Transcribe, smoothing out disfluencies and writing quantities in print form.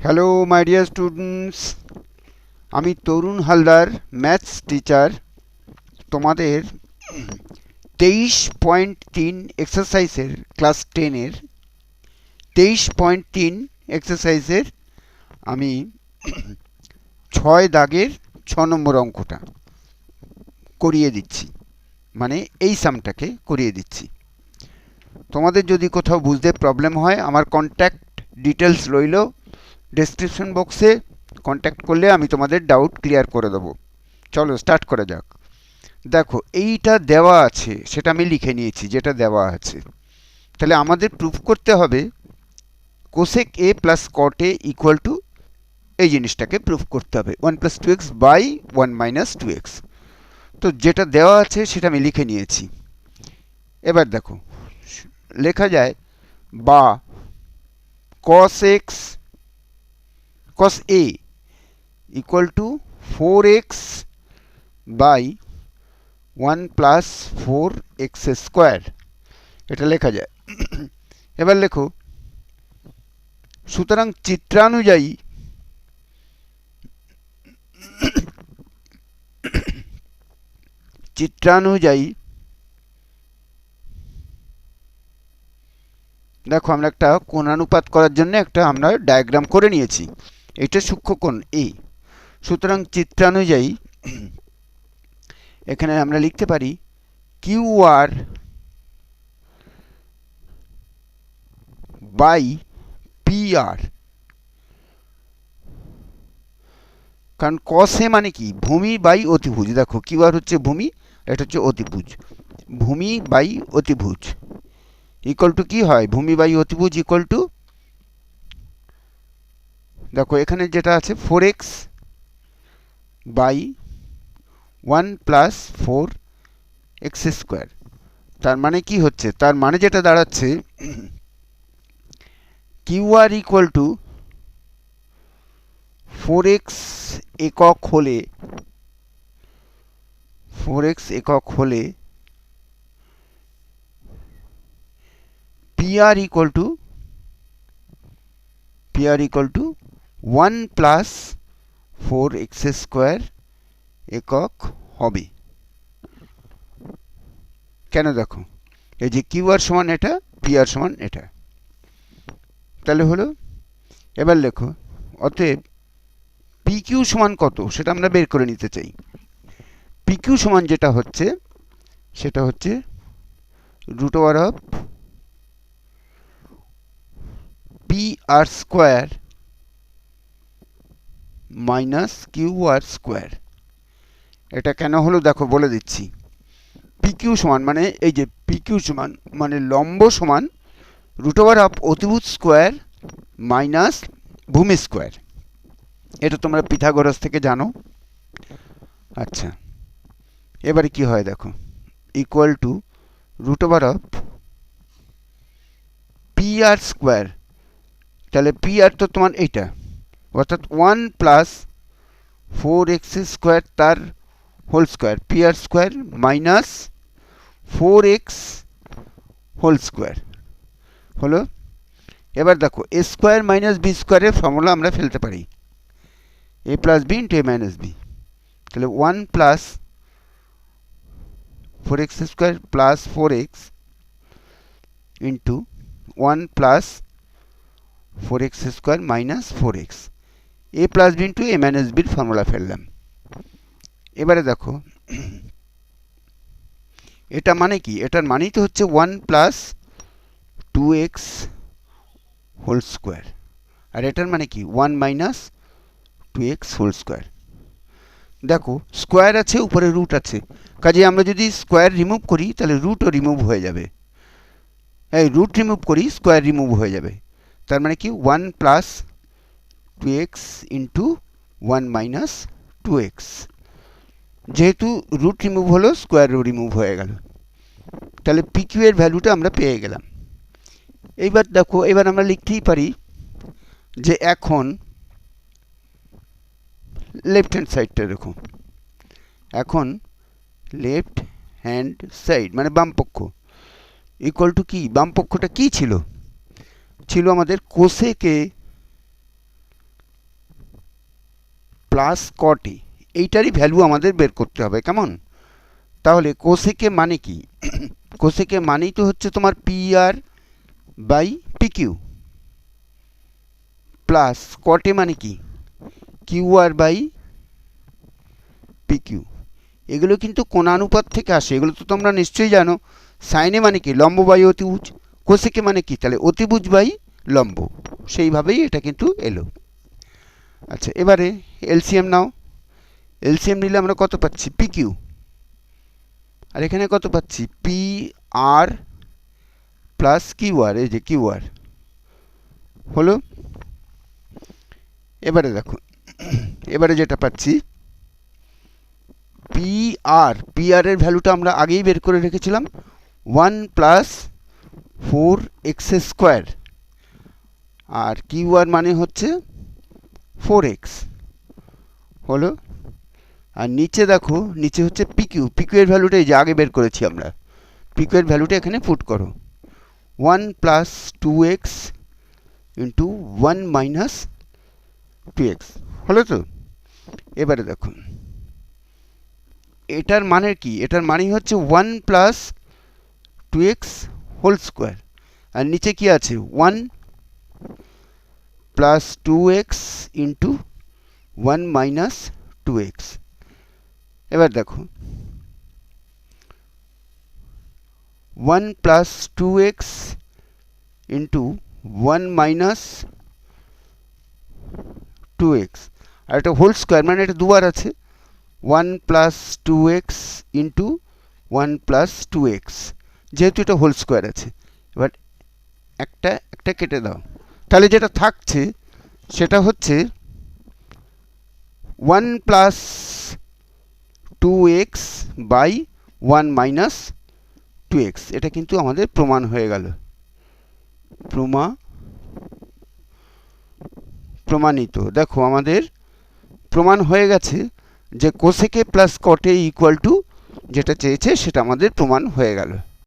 Hello my dear students, আমি তরুণ Haldar, maths teacher. তোমাদের 23.3 এক্সারসাইজের class 10-এর 23.3 এক্সারসাইজের আমি 6 দাগের 6 নম্বর অঙ্কটা করিয়ে দিচ্ছি, মানে এই সামটাকে করিয়ে দিচ্ছি। তোমাদের যদি কোথাও বুঝতে প্রবলেম হয়, আমার কন্ট্যাক্ট ডিটেলস রইল ডেসক্রিপশন বক্সে। কন্ট্যাক্ট করলে আমি তোমাদের ডাউট ক্লিয়ার করে দেবো। চলো স্টার্ট করা যাক। দেখো, এইটা দেওয়া আছে, সেটা আমি লিখে নিয়েছি যেটা দেওয়া আছে। তাহলে আমাদের প্রুফ করতে হবে cosec A plus cot A equal to, এই জিনিসটাকে প্রুফ করতে হবে 1 plus 2x by 1 minus 2x। তো যেটা দেওয়া আছে সেটা আমি লিখে নিয়েছি। এবার দেখো, লেখা যায় বা cos a equal to 4x by 1 plus 4x square, এটা লেখা যায়। এবার লেখো, সুতরাং চিত্রানুযায়ী দেখো, আমরা একটা কোণানুপাত করার জন্য আমরা ডায়াগ্রাম করে নিয়েছি। এটা সূক্ষ্মকোণ এ। সুতরাং চিত্রানুযায়ী এখানে আমরা লিখতে পারি QR বাই PR। কারণ cos a মানে কি, ভূমি বাই অতিভুজ। দেখো, QR হচ্ছে ভূমি, এটা হচ্ছে অতিভুজ। ভূমি বাই অতিভুজ ইকুয়াল টু কি হয়, ভূমি বাই অতিভুজ ইকুয়াল টু, দেখো এখানে যেটা আছে 4x by 1 plus 4x square. তার মানে কি হচ্ছে, তার মানে যেটা দাঁড়াচ্ছে QR ইকুয়াল টু 4x একক হলে PR equal to 1 plus 4x square একক হবে। কেন, দেখো এই যে QR সমান এটা, PR সমান এটা, তাহলে হলো। এবার লেখো, অতএব PQ সমান কত সেটা আমরা বের করে নিতে চাই। PQ সমান যেটা হচ্ছে সেটা হচ্ছে root over of PR square minus QR square. এটা কেন হলো দেখো বলে দিচ্ছি। PQ সমান মানে, এই যে PQ সমান মানে লম্ব সমান রুট ওভার অফ অতিভুজ স্কোয়ার মাইনাস ভূমি স্কোয়ার। এটা তোমরা পিথাগোরাস থেকে জানো। আচ্ছা, এবারে কি হয় দেখো, equal to root over of PR square. তাহলে PR তো তোমার এইটা, অর্থাৎ 1 প্লাস 4x স্কোয়ার তার whole square, PR square minus 4x whole square হলো। এবার দেখো, এ স্কোয়ার মাইনাস বি স্কোয়ারের ফর্মুলা আমরা ফেলতে পারি, a plus B into A minus B. তাহলে 1 plus 4x square plus 4x into 1 plus 4x square minus 4x, a plus B into A minus বির formula ফেললাম। এবারে দেখো, এটা মানে কি, এটার মানেই তো হচ্ছে 1 প্লাস 2x হোল স্কোয়ার, আর এটার মানে কি 1 মাইনাস 2x হোল স্কোয়ার। দেখো, স্কোয়ার আছে, উপরে রুট আছে, কাজে আমরা যদি স্কোয়ার রিমুভ করি তাহলে রুটও রিমুভ হয়ে যাবে। এই রুট রিমুভ করি, স্কোয়ার রিমুভ হয়ে যাবে। তার মানে কি 1 plus 2x into 1 minus 2x। যেহেতু রুট রিমুভ হলো, স্কোয়ারও রিমুভ হয়ে গেল। তাহলে PQ এর ভ্যালুটা আমরা পেয়ে গেলাম। এইবার দেখো, এবার আমরা লিখতেই পারি যে এখন লেফট হ্যান্ড সাইডটা দেখো, এখন লেফট হ্যান্ড সাইড মানে বাম পক্ষ ইকুয়াল টু কি, বাম পক্ষটা কি ছিল, ছিল আমাদের কোসেক এ প্লাস কটে, এইটারই ভ্যালু আমাদের বের করতে হবে, কেমন? তাহলে কোসেকে মানে কি? কোসেকে মানেই তো হচ্ছে তোমার P R by P Q, plus কটে মানে কি? Q R by P Q. এগুলো কিন্তু কোণানুপাত থেকে আসে, এগুলো তো তোমরা নিশ্চয়ই জানো। সাইনে মানে কি? লম্ব বাই অতিভুজ। কোসেকে মানে কি? তাহলে অতিভুজ বাই লম্ব। সেইভাবেই এটা কিন্তু এলো। আচ্ছা, এবারে এলসিএম নাও। এলসিএম নিলে আমরা কত পাচ্ছি? P Q. আর এখানে কত পাচ্ছি? P R plus Q R, এই যে কিউ আর হলো। এবারে দেখো, এবারে যেটা পাচ্ছি পি আর এর ভ্যালুটা আমরা আগেই বের করে রেখেছিলাম, 1 প্লাস 4x²। আর কিউ আর মানে হচ্ছে 4x হলো। আর নিচে দেখো, নিচে হচ্ছে পিকিউ। পিকিউ এর ভ্যালুটা এই যে আগে বের করেছি আমরা, পিকিউ এর ভ্যালুটা এখানে পুট করো, 1 plus 2x into 1 minus 2x হলো তো। এবারে দেখো, এটার মানে কি? এটার মানে হচ্ছে 1 প্লাস 2x হোল স্কোয়ার। আর নিচে কি আছে? 1 plus 2x into 1 minus 2x। এবার দেখো, 1 plus 2x into 1 minus 2x, আর এটা হোল স্কোয়ার মানে এটা দুবার আছে, 1 plus 2x into 1 plus 2x, যেহেতু এটা হোল স্কোয়ার আছে। এবার একটা একটা কেটে দাও, তাহলে যেটা থাকছে সেটা হচ্ছে 1 plus 2x by 1 minus 2x। এটা কিন্তু আমাদের প্রমাণ হয়ে গেল, প্রমাণিত। দেখো আমাদের প্রমাণ হয়ে গেছে যে কোসেকে প্লাস কটে ইকুয়াল টু যেটা চেয়েছে সেটা আমাদের প্রমাণ হয়ে গেল।